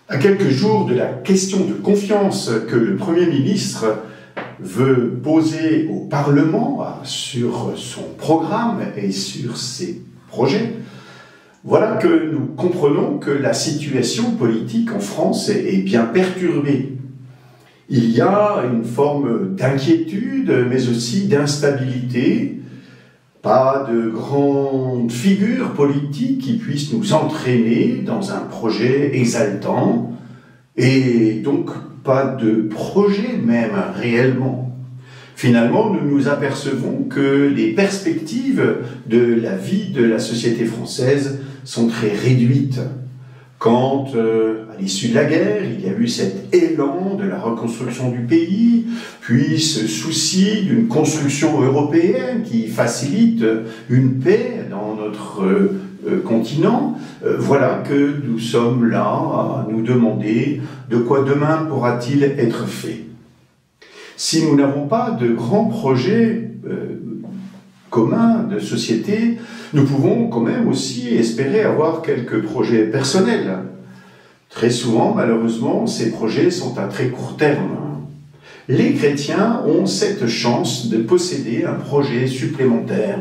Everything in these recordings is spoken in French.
À quelques jours de la question de confiance que le Premier ministre veut poser au Parlement sur son programme et sur ses projets, voilà que nous comprenons que la situation politique en France est bien perturbée. Il y a une forme d'inquiétude, mais aussi d'instabilité. Pas de grandes figures politiques qui puissent nous entraîner dans un projet exaltant, et donc pas de projet même réellement. Finalement, nous nous apercevons que les perspectives de la vie de la société française sont très réduites. Quand, à l'issue de la guerre, il y a eu cet élan de la reconstruction du pays, puis ce souci d'une construction européenne qui facilite une paix dans notre continent, voilà que nous sommes là à nous demander de quoi demain pourra-t-il être fait. Si nous n'avons pas de grands projets communs de société, nous pouvons quand même aussi espérer avoir quelques projets personnels. Très souvent, malheureusement, ces projets sont à très court terme. Les chrétiens ont cette chance de posséder un projet supplémentaire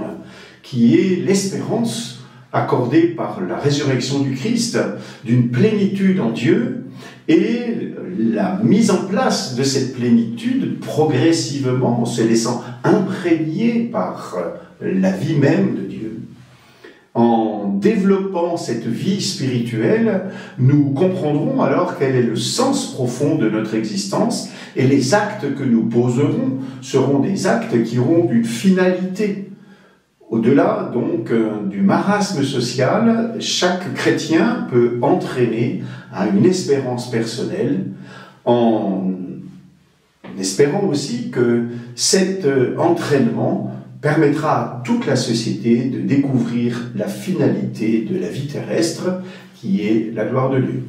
qui est l'espérance accordée par la résurrection du Christ d'une plénitude en Dieu et la mise en place de cette plénitude progressivement en se laissant imprégner par la vie même de Dieu. En développant cette vie spirituelle, nous comprendrons alors quel est le sens profond de notre existence et les actes que nous poserons seront des actes qui auront une finalité. Au-delà donc du marasme social, chaque chrétien peut entraîner à une espérance personnelle en espérant aussi que cet entraînement permettra à toute la société de découvrir la finalité de la vie terrestre qui est la gloire de Dieu.